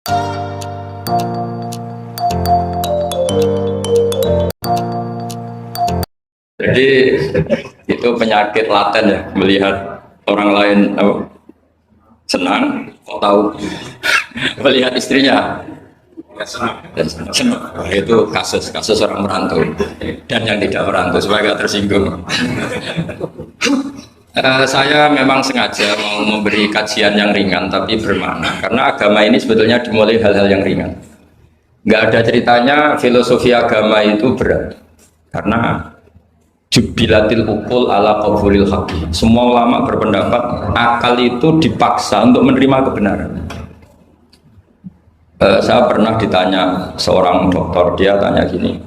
Jadi itu penyakit laten ya, melihat orang lain senang, kok tahu melihat istrinya senang. Itu kasus orang merantau dan yang tidak merantau supaya nggak tersinggung. Saya memang sengaja mau memberi kajian yang ringan tapi bermakna, karena agama ini sebetulnya dimulai hal-hal yang ringan. Nggak ada ceritanya filosofi agama itu berat, karena jubilatil ukul ala qabulil haqi. Semua ulama berpendapat akal itu dipaksa untuk menerima kebenaran. Saya pernah ditanya seorang dokter, dia tanya gini,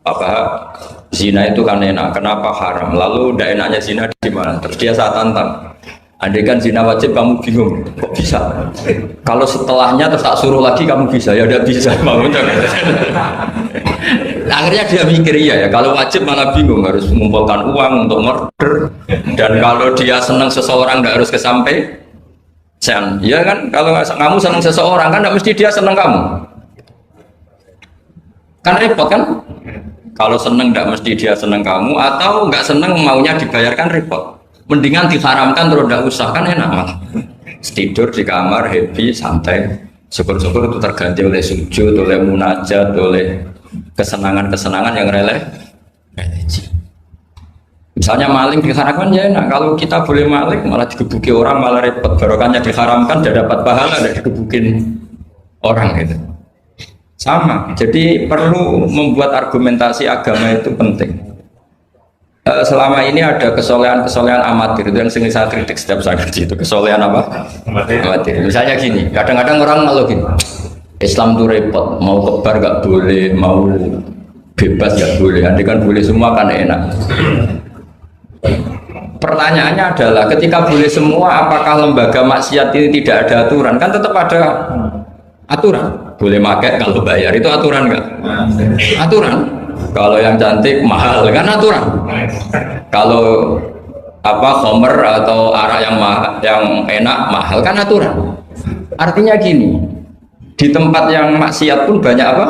apa zina itu kan enak, kenapa haram? Lalu tidak enaknya zina di mana? Terus dia saya tantang, andai kan zina wajib kamu bingung, kok bisa? Kalau setelahnya terus tak suruh lagi kamu bisa, ya udah bisa. Akhirnya dia mikir ya, kalau wajib malah bingung, harus mengumpulkan uang untuk murder, dan kalau dia senang seseorang tidak harus kesampaian. Ya kan, kalau kamu senang seseorang kan tidak mesti dia senang kamu, kan repot kan? Kalau senang tidak mesti dia senang kamu, atau nggak senang maunya dibayarkan, repot. Mendingan diharamkan terus tidak usah, kan enak malah. Tidur di kamar happy santai, syukur-syukur itu terganti oleh sujud, oleh munajat, oleh kesenangan-kesenangan yang religi. Misalnya maling diharamkan ya enak, kalau kita boleh maling malah digebuki orang malah repot. Barokahnya diharamkan dia dapat pahala, ada digebukin orang gitu. Sama, jadi perlu membuat argumentasi agama itu penting. Selama ini ada kesolehan-kesolehan amatir, itu yang sering saya kritik setiap saya ngaji itu, kesolehan apa? Amatir. Misalnya gini, kadang-kadang orang malu gini, Islam itu repot, mau kebar gak boleh, mau bebas gak boleh, nanti kan boleh semua kan enak. Pertanyaannya adalah, ketika boleh semua, apakah lembaga maksiat ini tidak ada aturan? Kan tetap ada aturan. Boleh pakai kalau bayar, itu aturan nggak? Aturan. Kalau yang cantik mahal kan aturan. Kalau khomer atau arak yang enak mahal kan aturan. Artinya gini, di tempat yang maksiat pun banyak apa?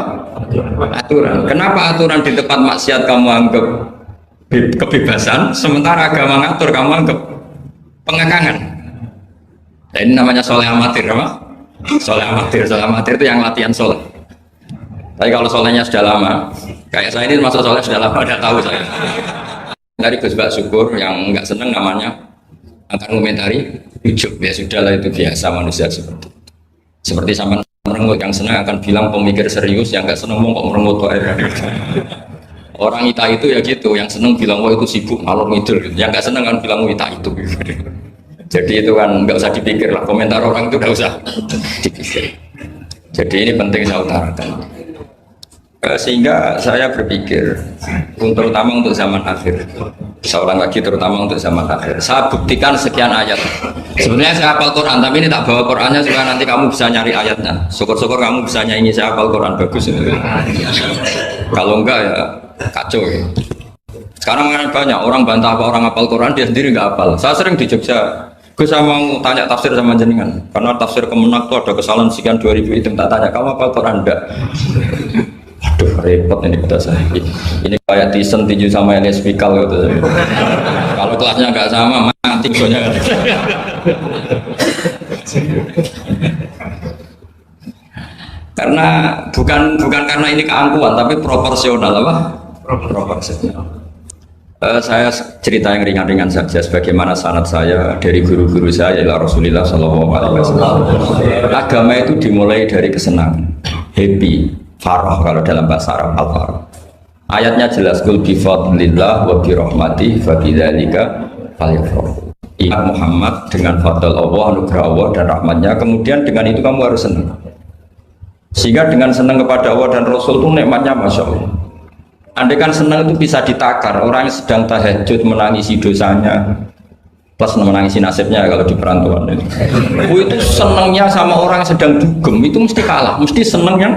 Aturan. Kenapa aturan di tempat maksiat kamu anggap kebebasan, sementara agama ngatur kamu anggap pengekangan? Nah, ini namanya soleh amatir, apa? Soleh amatir itu yang latihan soleh. Tapi kalau solehnya sudah lama, kayak saya ini masuk soleh sudah lama, udah tahu saya. Dari Gus Bak Syukur yang nggak seneng namanya akan komentari ujub, ya sudahlah itu biasa manusia seperti sama merengut. Yang senang akan bilang pemikir serius, yang nggak seneng kok merengut kok air. Orang ita itu ya gitu, yang seneng bilang wah itu sibuk ngalor ngidul, yang nggak seneng kan bilang wah ita itu. Jadi itu kan nggak usah dipikir lah, komentar orang itu nggak usah dipikir. Jadi ini penting saya utarakan. Sehingga saya berpikir, terutama untuk zaman akhir, seorang lagi terutama untuk zaman akhir, saya buktikan sekian ayat. Sebenarnya saya hafal Quran, tapi ini tak bawa Qurannya supaya nanti kamu bisa nyari ayatnya. Syukur-syukur kamu bisa nyanyi saya hafal Quran, bagus. Kalau enggak ya kacau ya. Sekarang kan banyak orang bantah apa orang hafal Quran, dia sendiri nggak hafal. Saya sering di Jogja, saya mau tanya tafsir sama jenengan, karena tafsir Kemenak tuh ada kesalahan sekian 2000 itu, tak tanya kamu hafal Quran enggak? Aduh repot ini kata saya. Ini kayak Tyson tinju sama Elias Pikal gitu. Kalau kelasnya nggak sama mati soalnya. Karena bukan karena ini keangkuhan, tapi proporsional apa? Proporsional. Saya cerita yang ringan-ringan saja, sebagaimana sanad saya dari guru-guru saya adalah Rasulullah SAW. Agama itu dimulai dari kesenangan, happy, farah kalau dalam bahasa Arab al-farah. Ayatnya jelas, qul bi fadlillah wa bi rahmatihi fa bidzalika falyafrahu. Ingat Muhammad dengan fadl Allah, anugerah Allah dan rahmatnya, kemudian dengan itu kamu harus senang. Sehingga dengan senang kepada Allah dan Rasul itu nikmatnya Masya Allah. Andai kan senang itu bisa ditakar, orang yang sedang tahajud menangisi dosanya plus menangisi nasibnya kalau di perantauan itu. Itu senangnya sama orang yang sedang dugem itu mesti kalah, mesti senang yang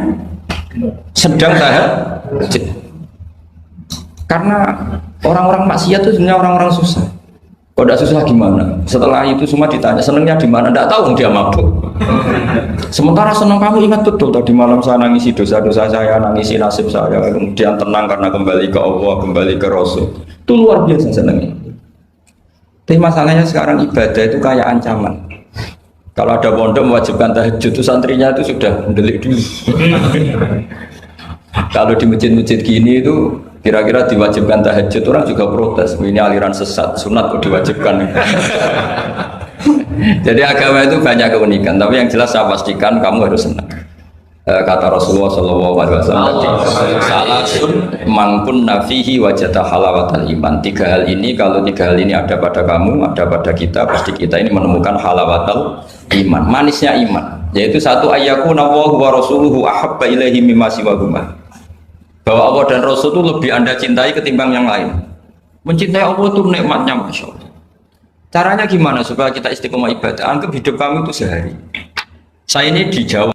sedang tahajud. Karena orang-orang maksiat itu sebenarnya orang-orang susah. Kalau tidak susah gimana? Setelah itu semua ditanya senangnya di mana? Tidak tahu dia mabuk. Sementara senang kamu ingat betul tadi malam saya nangisi dosa-dosa saya, nangisi nasib saya, kemudian tenang karena kembali ke Allah, kembali ke Rasul. Itu luar biasa senangnya. Tapi masalahnya sekarang ibadah itu kayak ancaman. Kalau ada pondok mewajibkan tahajud, itu santrinya itu sudah mendelik dulu. Kalau di masjid-masjid gini itu kira-kira diwajibkan tahajud, orang juga protes. Ini aliran sesat, sunat kok diwajibkan. Jadi agama itu banyak keunikan, tapi yang jelas saya pastikan kamu harus senang. Kata Rasulullah SAW tadi, salasun mangkun nafihi wajata halawatal iman. Tiga hal ini, kalau tiga hal ini ada pada kamu, ada pada kita, pasti kita ini menemukan halawatal iman, manisnya iman. Yaitu satu, ayyakuna Allahu wa rasuluhu ahabba ilaihi mimma siwahuma. Bahwa Allah dan Rasul itu lebih Anda cintai ketimbang yang lain. Mencintai Allah itu nikmatnya, Masya Allah. Caranya gimana supaya kita istiqomah ibadah? Anggap hidup kami itu sehari. Saya ini di Jawa,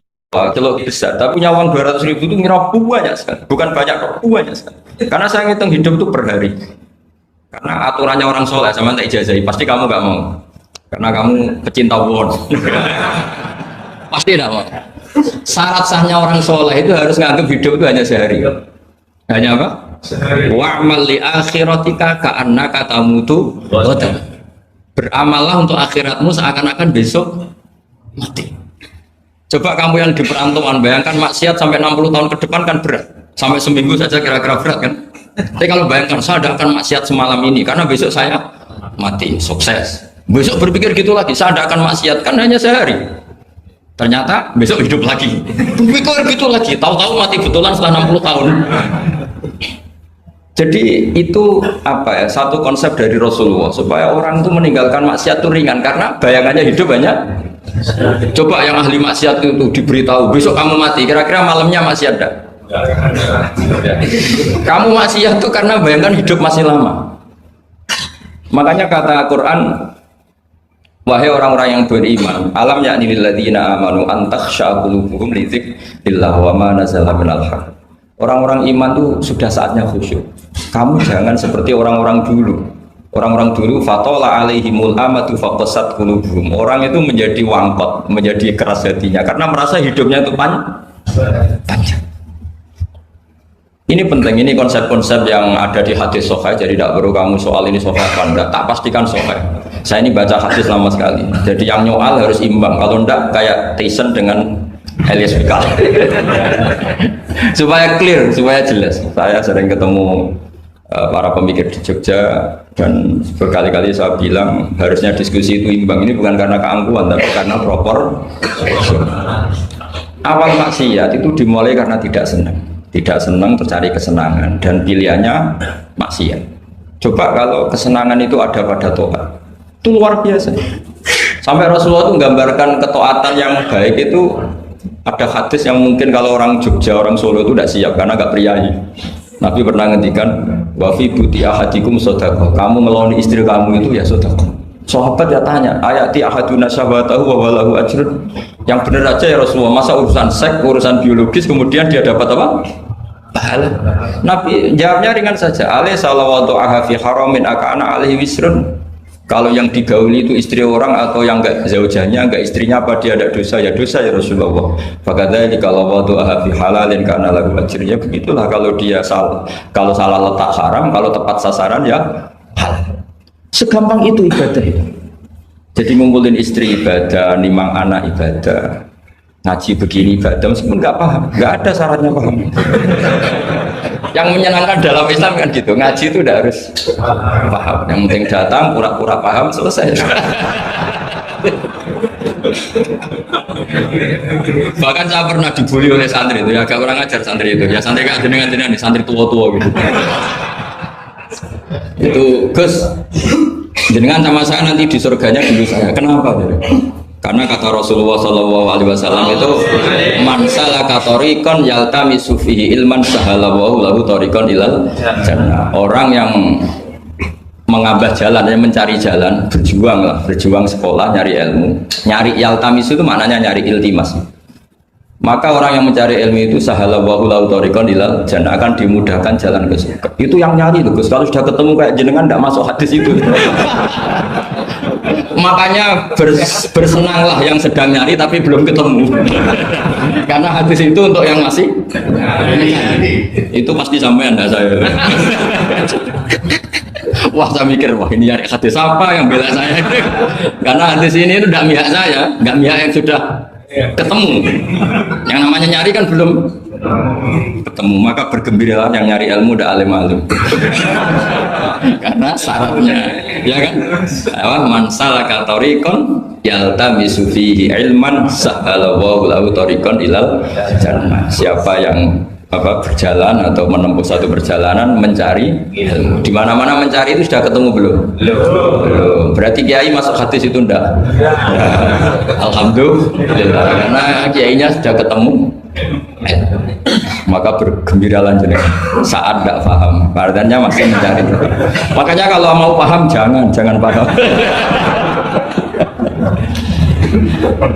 celok besar, tapi punya uang 200.000 itu ngira banyak sekali. Bukan banyak, banyak sekali. Karena saya ngitung hidup itu per hari. Karena aturannya orang soleh, sama tak ijazahi, pasti kamu gak mau. Karena kamu pecinta won. Pasti tidak mau. Syarat sahnya orang soleh itu harus nganggap hidup itu hanya sehari. Hanya apa? Wa'mal li akhiratika ka'annaka tamutu ghadan. Beramallah untuk akhiratmu seakan-akan besok mati. Coba kamu yang di perantauan, bayangkan maksiat sampai 60 tahun ke depan kan berat. Sampai seminggu saja kira-kira berat kan. Tapi kalau bayangkan saya tidak akan maksiat semalam ini karena besok saya mati, sukses. Besok berpikir gitu lagi, saya tidak akan maksiat kan hanya sehari. Ternyata besok hidup lagi. Berpikir gitu lagi, tahu-tahu mati betulan setelah 60 tahun. Jadi itu apa ya, satu konsep dari Rasulullah supaya orang itu meninggalkan maksiat itu ringan karena bayangannya hidup banyak. Coba yang ahli maksiat itu diberitahu besok kamu mati, kira-kira malamnya maksiat enggak? Kamu maksiat itu karena bayangkan hidup masih lama. Makanya kata Quran, wahai orang-orang yang beriman, alam yakni lil ladzina amanu an takhsha qulubuhum li dzikrillah wa ma nazala minal haq. Orang-orang iman itu sudah saatnya khusyuk. Kamu jangan seperti orang-orang dulu. Orang-orang dulu fatola alaihimul amatu faqasat qulubuhum. Orang itu menjadi wangkot, menjadi keras hatinya karena merasa hidupnya itu panjang. Ini penting, ini konsep-konsep yang ada di hadis sahih. Jadi tidak perlu kamu soal ini sahih apa enggak, tak pastikan sahih. Saya ini baca hadis lama sekali. Jadi yang nyoal harus imbang. Kalau enggak kayak Tyson dengan Elias Pikal. Supaya clear, supaya jelas. Saya sering ketemu para pemikir di Jogja dan berkali-kali saya bilang harusnya diskusi itu imbang. Ini bukan karena keangkuhan tapi karena propor. Awal maksiat itu dimulai karena tidak senang tercari kesenangan dan pilihannya maksiat. Coba kalau kesenangan itu ada pada taat, itu luar biasa. Sampai Rasulullah itu menggambarkan ketaatan yang baik itu. Ada hadis yang mungkin kalau orang Jogja, orang Solo itu tidak siap karena agak priayi. Nabi pernah ngendikan, wa fi buti ahadikum shadaqah. Kamu ngeloni istri kamu itu ya sedekah. Sahabat ya tanya, ayati ahaduna syahwatahu wa walahu ajrun. Yang benar aja ya Rasulullah, masa urusan seks, urusan biologis kemudian dia dapat apa? Pahala. Nabi jawabnya ringan saja. Alaihi salawatu aha fi haramin akana alaihi wisrun. Kalau yang digauli itu istri orang atau yang enggak zaujahnya, enggak istrinya, apa dia ada dosa? Ya dosa ya Rasulullah. Fakadzalika kalau wadu fi halalin kana lahu ajrnya. Begitulah kalau dia salah, kalau salah letak haram, kalau tepat sasaran ya halal. Segampang itu ibadah itu. Jadi ngumpulin istri ibadah, nimang anak ibadah, ngaji begini ibadah, meskipun enggak paham, enggak ada syaratnya paham. Yang menyenangkan dalam Islam kan gitu, ngaji itu udah harus paham. Yang penting datang, pura-pura paham, selesai. Bahkan saya pernah dibully oleh santri itu, ya agak kurang ajar santri itu. Ya santri kayak jenengan-jenengan nih, santri tua-tua gitu. Itu Gus, jenengan sama saya nanti di surganya dulu saya. Kenapa? Karena kata Rasulullah SAW itu man salaka tariqan yaltamisu fihi ilman sahalallahu lahu tariqan ilal jannah. Orang yang mengambah jalan, yang mencari jalan, berjuang lah, berjuang sekolah, nyari ilmu. Nyari yaltamisu itu maknanya nyari iltimas. Maka orang yang mencari ilmu itu sahalallahu lahu thariqan ilal jannah, akan dimudahkan jalan ke surga. Itu yang nyari tuh Gus. Kalau sudah ketemu kayak jenengan tidak masuk hadis itu. Makanya bersenanglah yang sedang nyari tapi belum ketemu. Karena hadis itu untuk yang masih itu pasti sampean enggak saya. Wah saya mikir, wah ini nyari hadis apa yang bela saya. Karena hadis ini itu tidak mihak saya, nggak mihak yang sudah ketemu. Yang namanya nyari kan belum ketemu. Maka bergembiralah yang nyari ilmu udah alim-alim. Karena syaratnya ya kan, man salaka tariqan yaltamisu fihi ilman sahalallahu lahu tariqan ilal jannah. Siapa yang berjalan atau menempuh satu perjalanan mencari ilmu, di mana-mana mencari itu sudah ketemu belum? Belum. Berarti kiai masuk hadis itu enggak? Alhamdulillah, karena kiainya sudah ketemu. Maka bergembiralah jenengan saat tidak paham, artinya masih mencari. Makanya kalau mau paham jangan paham.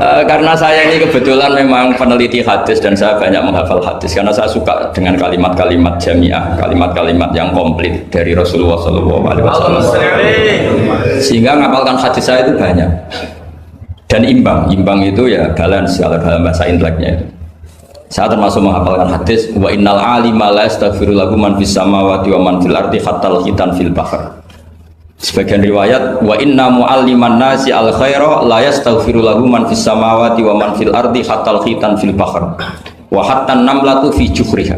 Karena saya ini kebetulan memang peneliti hadis dan saya banyak menghafal hadis karena saya suka dengan kalimat-kalimat jamiah, kalimat-kalimat yang komplit dari Rasulullah SAW. Sehingga ngapalkan hadis saya itu banyak dan imbang itu ya balance kalau dalam bahasa inteleknya itu. Saya termasuk menghafalkan hadis wa innal alima la yastaghfiru lahu man fis samawati wa man fil ardi hatta al-khitan fil bahr. Sebagian riwayat wa inna mu'alliman nasi al khaira la yastaghfiru lahu man fis samawati wa man fil ardi hatta al-khitan fil bahr wa hatta an-namlatu fi juhriha.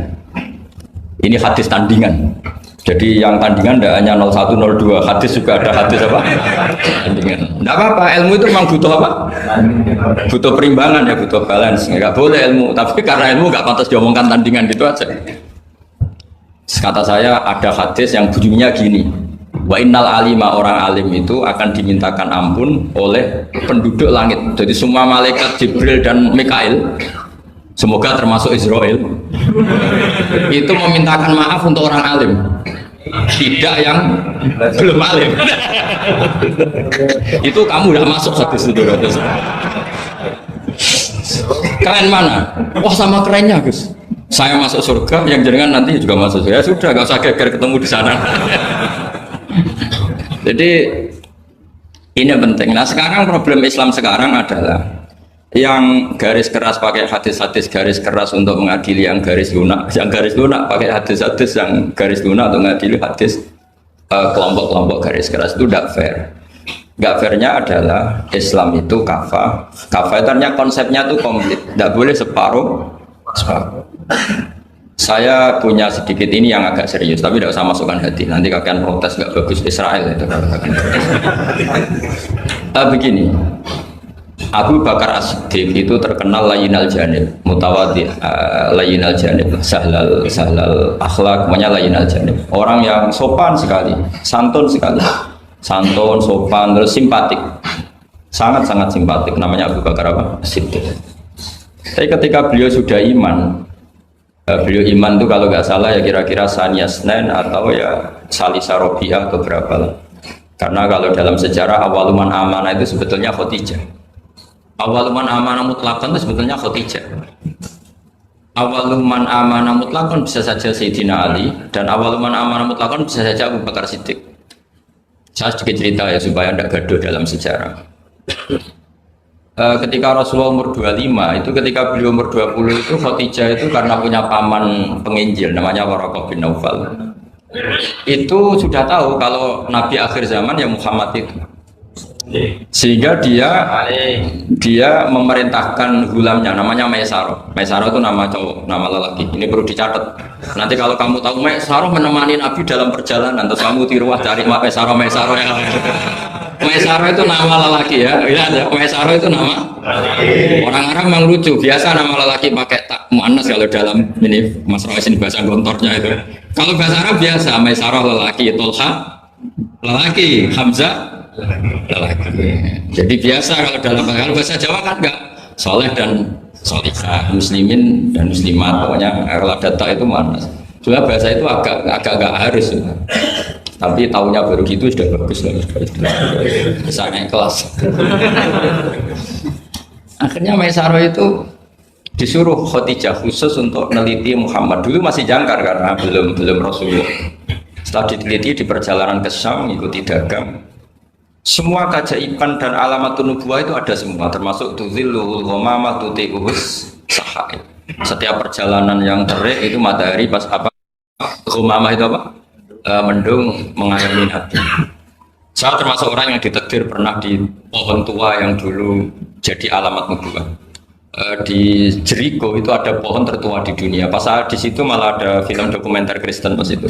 Ini hadis tandingan. Jadi yang tandingan tidak hanya 01, 02, hadis juga ada hadis apa? Tandingan. Tidak apa-apa, ilmu itu memang butuh apa? Butuh perimbangan ya, butuh balance. Nggak boleh ilmu, tapi karena ilmu nggak pantas diomongkan tandingan gitu aja. Kata saya ada hadis yang bunyinya gini. Wa innal alima, orang alim itu akan dimintakan ampun oleh penduduk langit. Jadi semua malaikat Jibril dan Mikail, semoga termasuk Israel, itu memintakan maaf untuk orang alim, tidak yang belum alim. Itu kamu udah masuk hadis itu. Keren mana? Wah sama kerennya Gus. Saya masuk surga, yang jenengan nanti juga masuk surga. Ya sudah, gak usah geger ketemu di sana. Jadi ini penting. Nah sekarang problem Islam sekarang adalah yang garis keras pakai hadis-hadis garis keras untuk mengadili yang garis lunak pakai hadis-hadis yang garis lunak untuk mengadili hadis kelompok-kelompok garis keras. Itu tidak fair. Nggak fairnya adalah Islam itu kafah itu artinya konsepnya itu komplit, tidak boleh separuh. Saya punya sedikit ini yang agak serius, tapi tidak usah masukkan hati. Nanti kalian protes nggak bagus Israel itu. Begini, Abu Bakar As-Siddiq itu terkenal layyinal janib, mutawadhi, layyinal janib, sahlal akhlak, namanya layyinal janib. Orang yang sopan sekali, santun sekali, santun, sopan, terus simpatik, sangat-sangat simpatik. Namanya Abu Bakar apa? As-Siddiq. Tapi ketika beliau sudah iman, beliau iman itu kalau nggak salah ya kira-kira Saniyah Snen atau ya Salisa Robiah atau berapa lah. Karena kalau dalam sejarah awaluman amanah itu sebetulnya Khadijah. Awaluman amanah mutlakon itu sebetulnya Khadijah. Awaluman amanah mutlakon bisa saja Sayyidina Ali, dan awaluman amanah mutlakon bisa saja Abu Bakar Siddiq. Saya sedikit cerita ya supaya tidak gaduh dalam sejarah. Ketika Rasulullah umur 25 itu, ketika beliau umur 20 itu Khadijah itu karena punya paman penginjil namanya Waraqah bin Naufal, itu sudah tahu kalau Nabi akhir zaman ya Muhammad itu, sehingga dia memerintahkan gulamnya namanya Maisarah. Maisarah itu nama cowok, nama lelaki. Ini perlu dicatat. Nanti kalau kamu tahu Maisarah menemani Nabi dalam perjalanan, terus kamu tiruah cari Maisarah yang Maisarah itu nama lelaki ya. Maisarah itu nama orang Arab memang lucu. Biasa nama lelaki pakai tak muannas kalau dalam ini Mas Rawisin bahasa gontornya itu. Kalau bahasa Arab biasa Maisarah lelaki, Tolha lelaki, Hamzah lelaki. Jadi biasa kalau bahasa Jawa kan enggak soleh dan solihah, muslimin dan muslimat, pokoknya kalau data itu muannas. Soalnya bahasa itu agak nggak harus. Tapi tahunya baru gitu sudah bagus lah, bisa naik kelas. Akhirnya Maisarah itu disuruh Khadijah khusus untuk meneliti Muhammad. Dulu masih jangkar karena belum Rasulullah. Setelah diteliti di perjalanan ke Syam, mengikuti dagang, semua keajaiban dan alamat nubuwah itu ada semua, termasuk tuzilluhul ghamamah tuti'uhus sahai. Setiap perjalanan yang terik itu matahari pas apa? Ghamamah itu apa? Mendung mengayomi hati. Saya termasuk orang yang ditakdir pernah di pohon tua yang dulu jadi alamat nubuwah. Di Jericho itu ada pohon tertua di dunia. Pas saat di situ malah ada film dokumenter Kristen pas itu.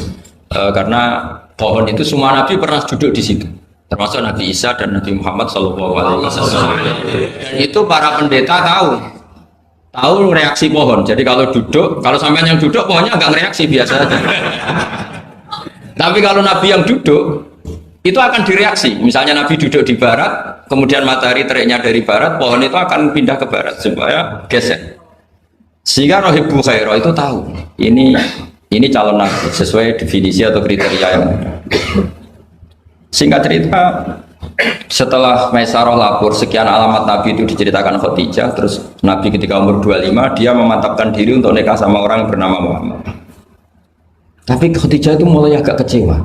Karena pohon itu semua nabi pernah duduk di situ, termasuk Nabi Isa dan Nabi Muhammad SAW. Dan itu para pendeta tahu reaksi pohon. Jadi kalau duduk, kalau sampean yang duduk pohonnya agak reaksi biasa aja. Tapi kalau nabi yang duduk itu akan direaksi. Misalnya nabi duduk di barat, kemudian matahari teriknya dari barat, pohon itu akan pindah ke barat supaya geser. Sehingga Rohibul Khairah itu tahu ini calon nabi sesuai definisi atau kriteria yang ada. Singkat cerita, setelah Maisarah lapor sekian alamat nabi itu diceritakan Khadijah, terus nabi ketika umur 25 dia memantapkan diri untuk nikah sama orang yang bernama Muhammad. Tapi Khadijah itu mulai agak kecewa.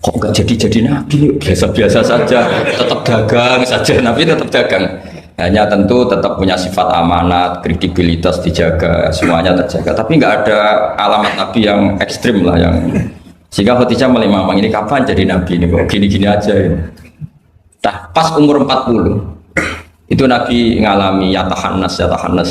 Kok nggak jadi nabi? Biasa-biasa saja, tetap dagang saja, nabi tetap dagang. Hanya tentu tetap punya sifat amanat, kredibilitas dijaga, semuanya terjaga. Tapi nggak ada alamat nabi yang ekstrim lah yang sehingga Khadijah mulai mamang ini kapan jadi nabi ini kok gini-gini aja ya. Nah, pas umur 40 itu nabi ngalami yatahannas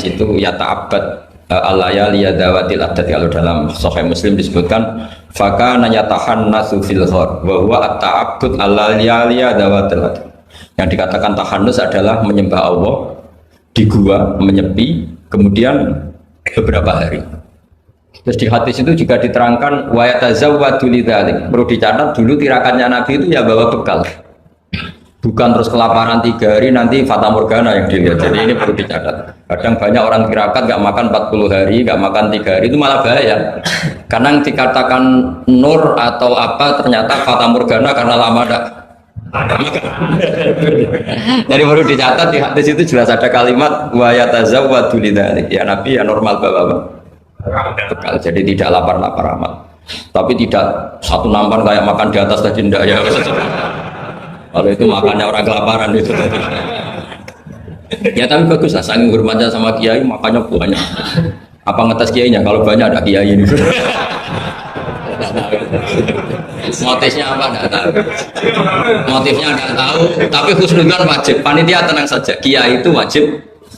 itu yata'abbad al-layali yadawatil addad. Kalau dalam Sahih Muslim disebutkan fakana yatahannasu fil ghar wa huwa at-ta'abbud al-layali yadawatil addad. Yang dikatakan tahannus adalah menyembah Allah di gua, menyepi, kemudian beberapa hari. Terus di hadis itu juga diterangkan wa yatazawwadu lidzalik. Perlu dicatat dulu tirakannya Nabi itu ya bawa bekal. Bukan terus kelaparan 3 hari nanti fata morgana yang dilihat. Jadi ini perlu dicatat. Kadang banyak orang tirakat nggak makan 40 hari, nggak makan 3 hari itu malah bahaya. Karena yang dikatakan nur atau apa ternyata fata morgana karena lama enggak. Jadi perlu dicatat di hadis itu jelas ada kalimat wa yatazawwadu lidzalik. Ya Nabi ya normal bawa bekal. Jadi tidak lapar-lapar amat. Tapi tidak satu nampan kayak makan di atas tadi ndak ya. Kalau itu makannya orang kelaparan itu tadi. Ya tapi bagus lah, saking hormatnya sama kiai makannya banyak. Apa ngetes kiainya? Kalau banyak ada kiai ini. Motifnya apa enggak tahu. Motifnya enggak tahu, tapi husnudzon wajib. Panitia tenang saja, kiai itu wajib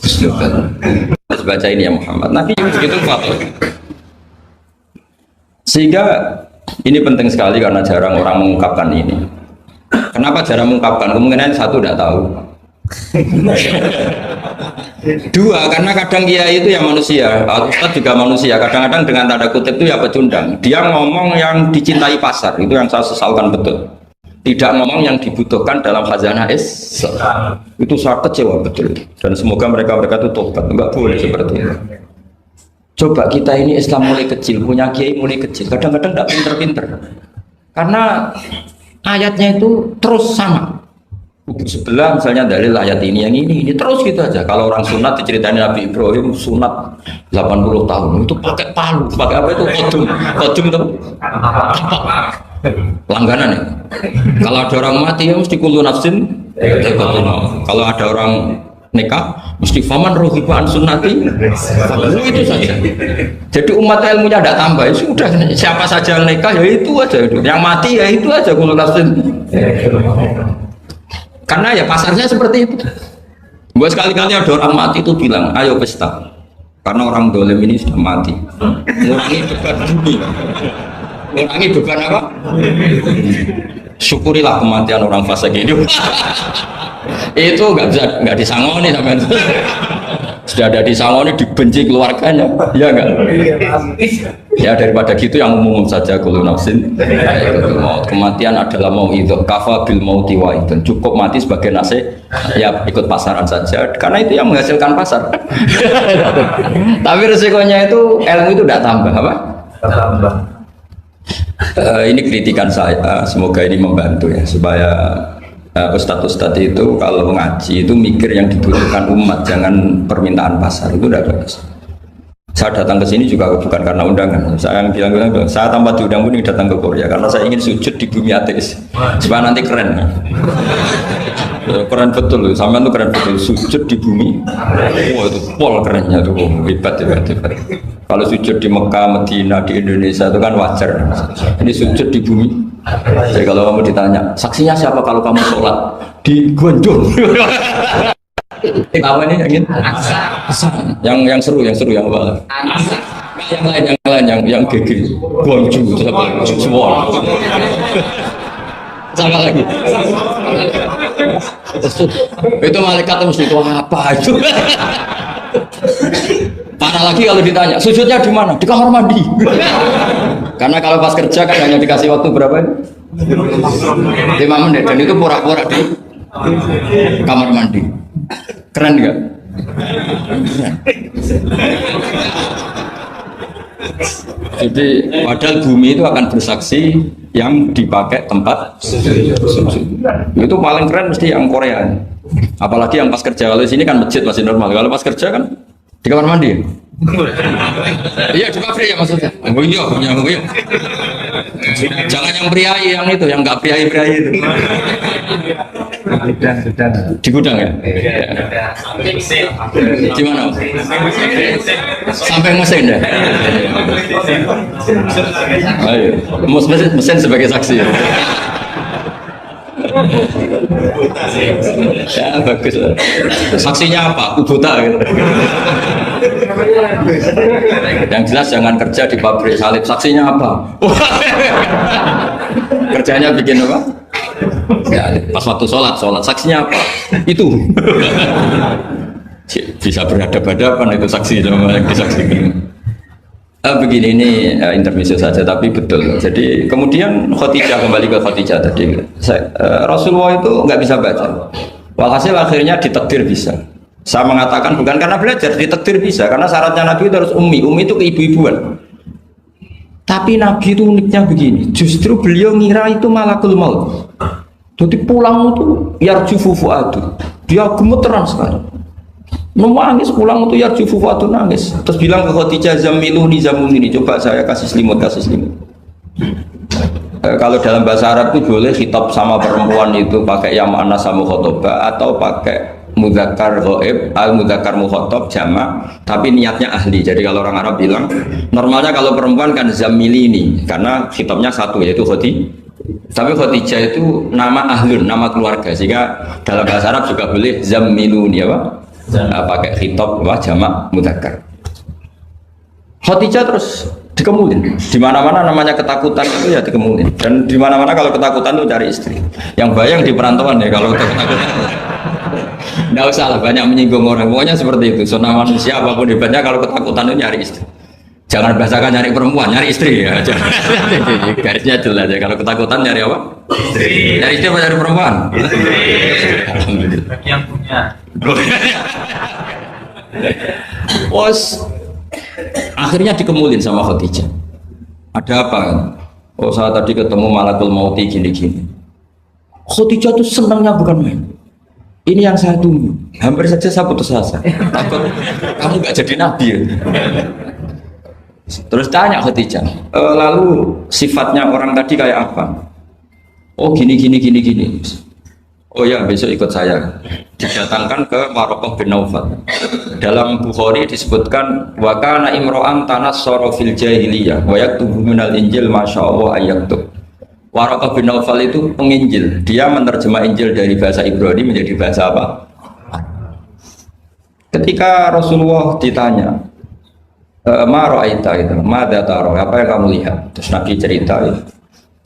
husnudzon. Harus baca ini ya Muhammad. Nabi begitu fatwa. Sehingga ini penting sekali karena jarang orang mengungkapkan ini. Kenapa jarang mengungkapkan? Kemungkinan satu tidak tahu. Dua, karena kadang kiai itu ya manusia, Ustadz juga manusia. Kadang-kadang dengan tanda kutip itu ya pecundang. Dia ngomong yang dicintai pasar, itu yang saya sesalkan betul. Tidak ngomong yang dibutuhkan dalam khazanah Islam. Itu saya kecewa betul. Dan semoga mereka itu tobat. Enggak boleh seperti itu. Coba kita ini Islam mulai kecil, punya kiai mulai kecil. Kadang-kadang tidak pinter-pinter. Karena ayatnya itu terus sama. Buku sebelah misalnya dalil ayat ini yang ini terus gitu aja. Kalau orang sunat diceritain Nabi Ibrahim sunat 80 tahun itu pakai palu, pakai apa itu kodum itu langganan ya. Kalau ada orang mati ya mesti kullu nafsin. Kalau ada orang nikah mesti faman rohiba an sunnati. Itu saja. Jadi umat ilmunya tidak tambah, ya sudah siapa saja yang nikah ya itu aja, yang mati ya itu aja kullu nafsin. Karena ya pasarnya seperti itu. Buat sekali-kali ada orang mati itu bilang, ayo pesta. Karena orang dolim ini sudah mati. Ngurangi beban bumi. Ngurangi beban apa? Syukurilah kematian orang fasik ini. Itu nggak disangoni sampai sudah ada disangoni dibenci keluarganya, ya enggak? Ya daripada gitu yang umum saja kullu nafsin kematian adalah mau itu kafa bil mauti wa itu cukup mati sebagai nasib ya ikut pasaran saja karena itu yang menghasilkan pasar. Tapi resikonya itu ilmu itu tidak tambah apa? Tambah. Ini kritikan saya, semoga ini membantu ya supaya ustadz-ustadz itu kalau mengaji itu mikir yang dibutuhkan umat, jangan permintaan pasar, itu udah bagus. Saya datang ke sini juga bukan karena undangan. Saya yang bilang, saya tanpa diundang pun datang ke Korea karena saya ingin sujud di bumi ateis. Supaya nanti keren. Keren betul, sampean tuh keren betul. Sujud di bumi. Wah itu pol kerennya tuh, hebat. Kalau sujud di Mekah, Medina, di Indonesia itu kan wajar. Ini sujud di bumi. Jadi kalau kamu ditanya, saksinya siapa kalau kamu sholat di Guangzhou? Apa ini yang seru yang apa? Yang lain yang gigi Guangzhou itu apa? Semua. Sama lagi. Itu malaikat mesti itu apa itu? Parah lagi kalau ditanya, sujudnya di mana? Di kamar mandi. Karena kalau pas kerja kan hanya dikasih waktu berapa? 5 menit dan itu pura-pura di kamar mandi. Keren nggak? Jadi padahal bumi itu akan bersaksi yang dipakai tempat sujud. Itu paling keren mesti yang Korea. Apalagi yang pas kerja. Kalau di sini kan masjid masih normal. Kalau pas kerja kan di kamar mandi. Iya di pabrik ya maksudnya. Iya. Jangan yang priai yang itu, yang nggak priai itu. Di gudang ya? Di mana? Sampai mesin deh. Ayo, mesin sebagai saksi. Ya bagus. Saksinya apa? Buta gitu. Yang jelas jangan kerja di pabrik salib. Saksinya apa? Kerjanya bikin apa? Ya, pas waktu sholat. Saksinya apa? Itu. Bisa berhadapan-hadapan itu saksi sama yang disaksikan. Begini ini intermezzo saja tapi betul. Jadi kemudian Khadijah, kembali ke Khadijah tadi. Rasulullah itu nggak bisa baca. Walhasil akhirnya ditakdir bisa. Saya mengatakan bukan karena belajar, ditakdir bisa karena syaratnya Nabi itu harus ummi. Ummi itu keibu-ibuan. Tapi Nabi itu uniknya begini. Justru beliau ngira itu malakul maut. Jadi pulang itu yarjufu fuadu. Dia gemeteran sekali. Nangis pulang itu yarjufu fuadu nangis. Terus bilang ke Khadijah zamiluni zamulini. Coba saya kasih selimut. Kalau dalam bahasa Arab itu boleh khitab sama perempuan itu pakai yang mana sama khotoba atau pakai mudzakkar ghaib, al-mudzakkar mukhatab jamak, tapi niatnya ahli. Jadi kalau orang Arab bilang, normalnya kalau perempuan kan zamilini karena khitabnya satu yaitu Khadijah. Tapi Khadijah itu nama ahlun, nama keluarga, sehingga dalam bahasa Arab juga boleh zamiluni apa? Pakai khitab jamak mudzakkar. Khadijah terus dikemulin. Di mana-mana namanya ketakutan itu ya dikemulin. Dan di mana-mana kalau ketakutan itu cari istri. Yang bayang di perantauan ya kalau ketakutan. Nggak usah lah banyak menyinggung orang. Pokoknya seperti itu. Sunnah manusia apapun hebatnya kalau ketakutan itu nyari istri. Jangan bahasakan nyari perempuan, nyari istri ya. Garisnya jelas ya. Kalau ketakutan nyari apa? Istri. Nyari istri apa nyari perempuan? Istri. Alhamdulillah. Yang punya. Akhirnya dikemulin sama Khadijah. Ada apa? Oh saya tadi ketemu malakul mauti gini-gini. Khadijah tuh senangnya bukan main. Ini yang saya tunggu. Hampir saja saya putus asa. Takut kamu gak jadi nabi ya? Terus tanya Khadijah, lalu sifatnya orang tadi kayak apa? Oh gini. Oh ya besok ikut saya. Didatangkan ke Waraqah bin Naufal. Dalam Bukhari disebutkan wa kana imro'an tanassara fil jahiliyah wa yaktubu minal injil masyaallah ayaktub. Waraqah bin Naufal itu penginjil. Dia menerjemah Injil dari bahasa Ibrani menjadi bahasa apa? Ketika Rasulullah ditanya, ma ra'aita itu, madza tara, apa yang kamu lihat? Terus Nabi cerita itu.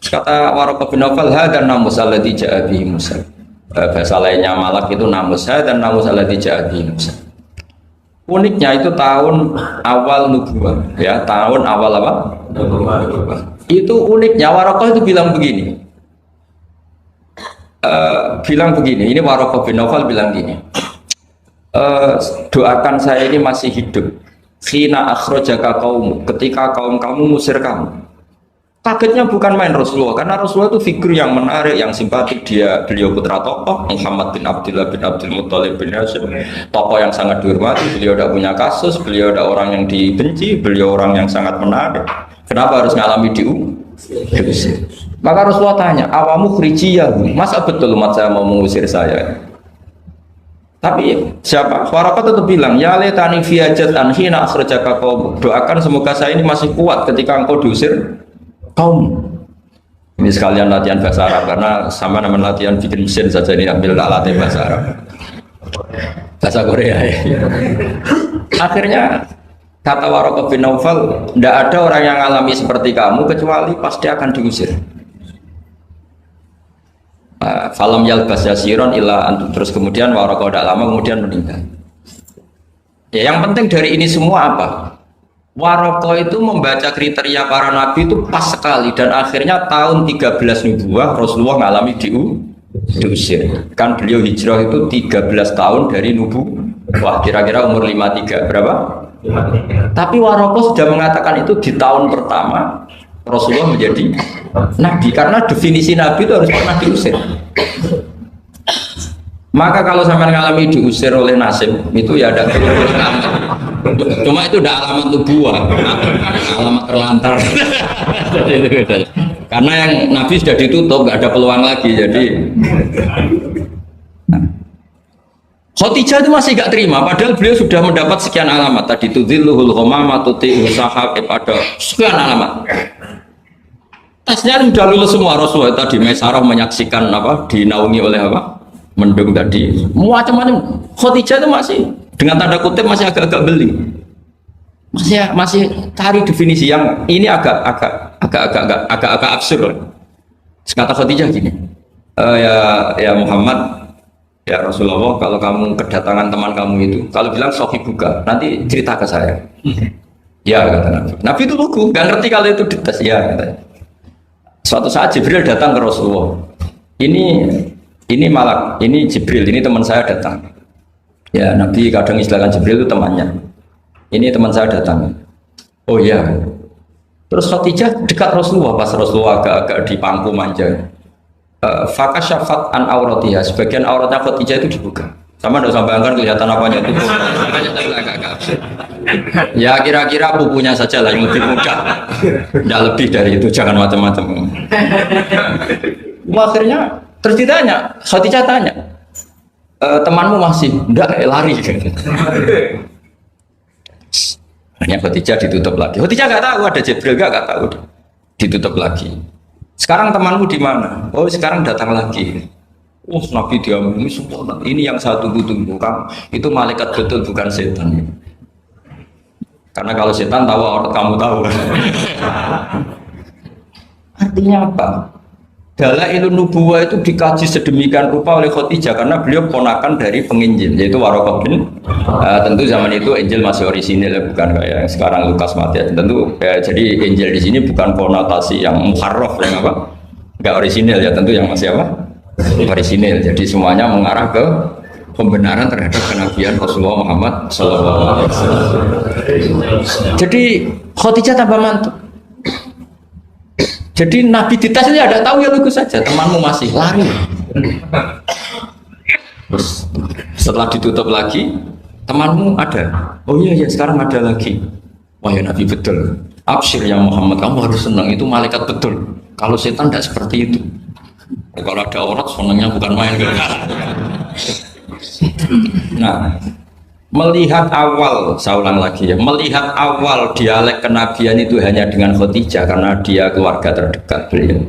Kata Waraqah bin Naufal, hadzal namus alladzi ja'a bihi Musa. Bahasa lainnya malak itu namus, dan namus alladzi ja'a bihi Musa. Uniknya itu tahun awal nubuwah, ya, tahun awal apa? Nubuwah. Itu uniknya Waraqah itu bilang begini. Ini Waraqah bin Naufal bilang gini. Doakan saya ini masih hidup. Khina akhrajaka qaum, ketika kaum kamu musir kamu. Kagetnya bukan main Rasulullah, karena Rasulullah itu figur yang menarik, yang simpatik. Beliau putra tokoh, Muhammad bin Abdullah bin Abdul Muttalib bin Hashim, tokoh yang sangat dihormati. Beliau tidak punya kasus, beliau ada orang yang dibenci, beliau orang yang sangat menarik. Kenapa harus ngalami diusir? Maka Rasulullah tanya, awamu khrijiyah, masa betul umat saya mau mengusir saya? Tapi siapa? Waraqah tetap bilang, ya letani fi hajatan hina akhrajaka qaum. Doakan semoga saya ini masih kuat ketika engkau diusir kaum. Ini sekalian latihan bahasa Arab, karena sama nama latihan bikin mesin saja ini ambil latih bahasa Arab, bahasa Korea ya. Akhirnya kata Waraqah bin Naufal, tidak ada orang yang alami seperti kamu kecuali pasti akan diusir. Falam yalbas yasiron illa antum. Terus kemudian Waraqah tidak lama kemudian meninggal. Ya, yang penting dari ini semua apa? Waraqah itu membaca kriteria para nabi itu pas sekali, dan akhirnya tahun 13 nubuwah Rasulullah ngalami diusir. Kan beliau hijrah itu 13 tahun dari nubuwah, kira-kira umur 53 berapa? Tapi Waraqah sudah mengatakan itu di tahun pertama Rasulullah menjadi nabi, karena definisi nabi itu harus pernah diusir. Maka kalau sampai ngalami diusir oleh nasib itu ya ada cuma itu udah alamat nubuwah, alamat terlantar. Karena yang nabi sudah ditutup, nggak ada peluang lagi. Jadi Khadijah itu masih gak terima, padahal beliau sudah mendapat sekian alamat tadi, tudzilluhul ghamamah tuti'u sahab, ada sekian alamat. Tesnya sudah lulus semua. Rasulullah tadi Maisarah menyaksikan apa, dinaungi oleh apa, mendung tadi, macam-macam. Khadijah itu masih dengan tanda kutip masih agak-agak beli, masih cari definisi yang ini agak absurd. Kata Khadijah gini, ya Muhammad, ya Rasulullah, kalau kamu kedatangan teman kamu itu, kalau bilang sohibuka, nanti cerita ke saya. Ya kata Nabi. Nabi itu lugu, nggak ngerti kalau itu dites. Ya katanya. Suatu saat Jibril datang ke Rasulullah. Ini malak, ini Jibril, ini teman saya datang. Ya Nabi kadang istilahkan Jibril itu temannya. Ini teman saya datang. Oh ya. Terus Khadijah dekat Rasulullah, pas Rasulullah agak-agak di pangku manja. Fakasyafat an auratiha, sebagian auratnya Khadijah itu dibuka. Sama tidak usah bayangkan kelihatan apanya itu. Ya kira-kira pupunya saja lah yang lebih mudah. Tidak lebih dari itu, jangan macam-macam. Akhirnya terus ditanya, Khadijah tanya, temanmu masih? Tidak, lari. Hanya Khadijah ditutup lagi. Khadijah nggak tahu ada Jibril, nggak tahu. Ditutup lagi. Sekarang temanmu di mana? Oh sekarang datang lagi. Oh Nabi diam ini sempurna. Ini yang saya tunggu-tunggu. Itu malaikat betul, bukan setan. Karena kalau setan tahu orang kamu tahu. Artinya apa? Dalailun nubuwah itu dikaji sedemikian rupa oleh Khadijah karena beliau ponakan dari penginjil, yaitu Waraqah bin. Tentu zaman itu Injil masih orisinil, bukan kayak yang sekarang Lukas Matius. Tentu jadi Injil di sini bukan konotasi yang muharraf, yang apa? Enggak orisinil ya, tentu yang masih apa? Orisinil. Jadi semuanya mengarah ke pembenaran terhadap kenabian Rasulullah Muhammad SAW. Jadi Khadijah tambah mantap. Jadi Nabi dites ini ada tahu ya lugu saja, temanmu masih lari. Terus setelah ditutup lagi, temanmu ada. Oh iya ya sekarang ada lagi. Wah ya Nabi betul. Absyir ya Muhammad, kamu harus senang, itu malaikat betul. Kalau setan tidak seperti itu. Kalau ada orang senangnya bukan main. Nah, melihat awal, saya ulang lagi ya, melihat awal dialek kenabian itu hanya dengan Khadijah karena dia keluarga terdekat beliau.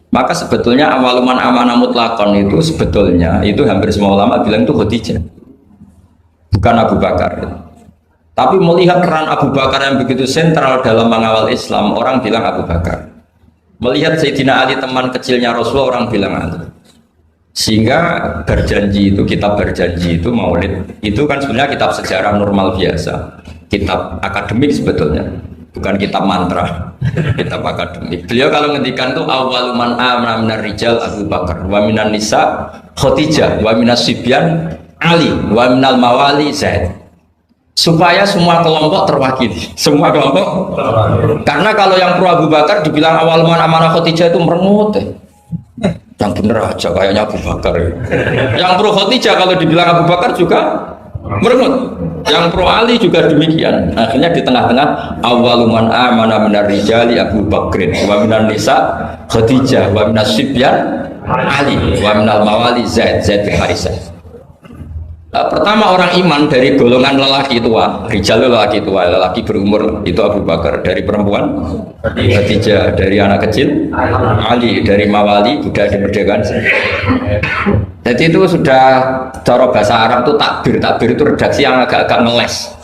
Maka sebetulnya awaluman amanah mutlakon itu sebetulnya itu hampir semua ulama bilang itu Khadijah, bukan Abu Bakar. Tapi melihat peran Abu Bakar yang begitu sentral dalam mengawal Islam, orang bilang Abu Bakar. Melihat Sayyidina Ali teman kecilnya Rasulullah, orang bilang Ali. Sehingga berjanji itu, kitab berjanji itu, maulid itu kan sebenarnya kitab sejarah normal biasa, kitab akademik sebetulnya, bukan kitab mantra. Kitab akademik. Beliau kalau ngendikan tuh awwalu man amana minar rijal Abu Bakar, wa minan nisa Khadijah, wa minas sibyan Ali, wa minal mawali Zaid. supaya semua kelompok terwakili. Semua kelompok. Karena kalau yang pro Abu Bakar dibilang awal man amanah Khadijah itu merengut. Yang bener aja kayaknya Abu Bakar. Yang pro Khadijah kalau dibilang Abu Bakar juga merengut. Yang pro Ali juga demikian. Akhirnya di tengah-tengah awaluman amana minar rijali Abu Bakrin wa minan nisa Khadijah wa minas sibyan Ali wa minal mawali Zaid bin Harisah. Pertama orang iman dari golongan lelaki tua, rijal lelaki tua, lelaki berumur itu Abu Bakar, dari perempuan Khadijah, dari anak kecil Ali, dari mawali budak diperdekakan. Jadi itu sudah cara bahasa Arab itu takbir itu redaksi yang agak-agak ngeles.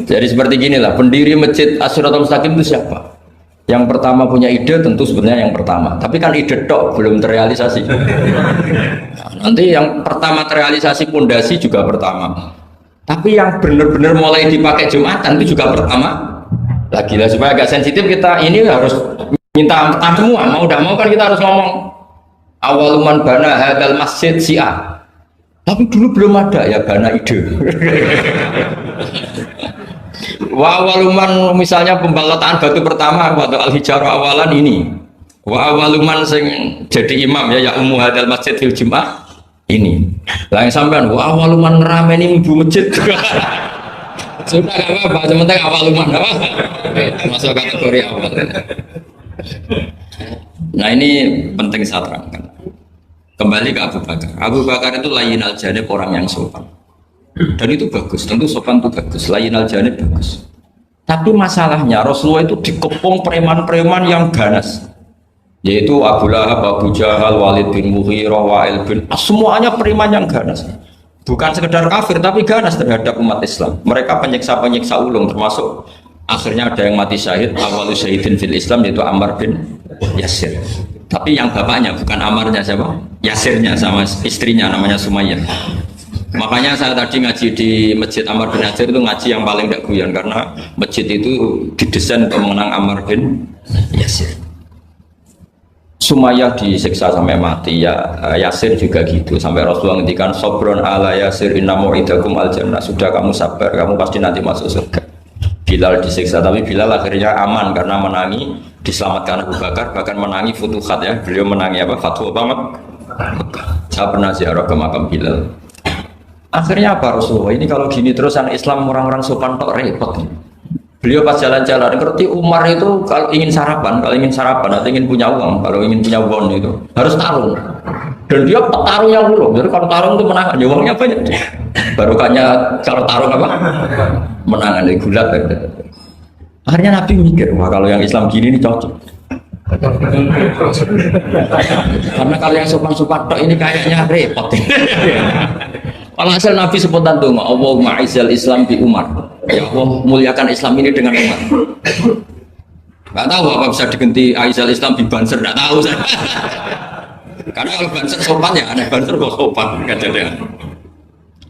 Jadi seperti ginilah, pendiri masjid As-Siratal Mustaqim itu siapa? Yang pertama punya ide tentu sebenarnya yang pertama, tapi kan ide tok belum terrealisasi. Nah, nanti yang pertama terrealisasi pondasi juga pertama, tapi yang benar-benar mulai dipakai Jumatan itu juga pertama. Lagi lah supaya agak sensitif kita ini harus minta semua, mau tidak mau kan kita harus ngomong awaluman bana hadal masjid si'a. Tapi dulu belum ada ya bana ide. Wa awaluman misalnya pembalataan batu pertama waktu al-hijarah awalan ini. Wa awaluman sing jadi imam ya ummu hadal masjid fil jum'ah ini. Lah yang sampean wa awaluman ngerameni ibu masjid. Sudah enggak apa-apa, sementara awaluman apa? Masuk kategori awal. Nah ini penting saya terangkan. Kembali ke Abu Bakar. Abu Bakar itu layyinal janib, orang yang sopan. Dan itu bagus, tentu sopan itu bagus, layyinal janib bagus. Tapi masalahnya Rasulullah itu dikepung preman-preman yang ganas. Yaitu Abu Lahab, Abu Jahal, Walid bin Mughirah, Wa'il bin semuanya preman yang ganas. Bukan sekedar kafir tapi ganas terhadap umat Islam. Mereka penyiksa-penyiksa ulung, termasuk akhirnya ada yang mati syahid, awal syahidin fil Islam, yaitu Ammar bin Yasir. Tapi yang bapaknya bukan Ammarnya, siapa? Yasirnya sama istrinya namanya Sumayyah. Makanya saya tadi ngaji di Masjid Ammar bin Yasir itu ngaji yang paling tidak guyon, karena masjid itu didesain untuk mengenang Ammar bin Yasir. Sumayyah disiksa sampai mati, ya Yasir juga gitu, sampai Rasulullah ngendikan sobron ala Yasir inna mu'idakum al jannah, sudah kamu sabar, kamu pasti nanti masuk surga. Bilal disiksa, tapi Bilal akhirnya aman karena menangi, diselamatkan Abu Bakar, bahkan menangi futuhat ya, beliau menangi apa? Fatwa banget. Saya pernah ziarah ke makam Bilal. Akhirnya apa Rasulullah? Ini kalau gini terus anak Islam orang-orang sopan kok repot. Beliau pas jalan-jalan ngerti Umar itu kalau ingin sarapan atau ingin punya uang, kalau ingin punya uang itu harus tarung. Dan dia petarung yang ulung. Jadi kalau tarung itu menang, ya uangnya banyak. Barokahnya kalau tarung apa? Menangan dari gulat. Akhirnya Nabi mikir, wah kalau yang Islam gini ini cocok. Karena kalau yang sopan-sopan ini kayaknya repot. Kalau asal Nabi spontan tuh, Allahumma a'izzal Islam bi Umar. Ya Allah muliakan Islam ini dengan Umar. Gak tahu apa bisa diganti a'izzal Islam bi Banser, gak tahu saya. Karena kalau Banser sopan ya aneh, Banser kok sopan, gak jadi aneh.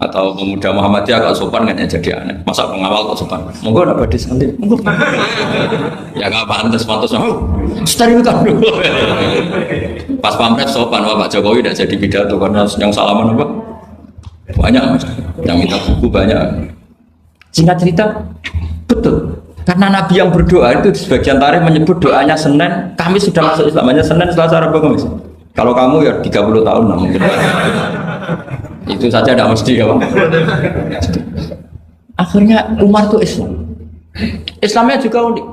Atau pemuda Muhammadiyah kalau sopan kan ya jadi aneh. Masa pengawal kok sopan? Monggo nak badhe santai. Monggo. Ya enggak pantes. Oh, steril kan dulu. Pas pamret sopan, Pak Jokowi tidak jadi pidato karena yang salaman apa? Banyak yang minta buku banyak. Singkat cerita, betul. Karena Nabi yang berdoa itu di sebagian tarikh menyebut doanya Senin, Kamis sudah masuk Islam, hanya Senin, Selasa, Rabu, Kamis. Kalau kamu ya 30 tahun lah mungkin. Itu saja tidak mesti ya Pak. Akhirnya Umar itu Islam. Islamnya juga unik.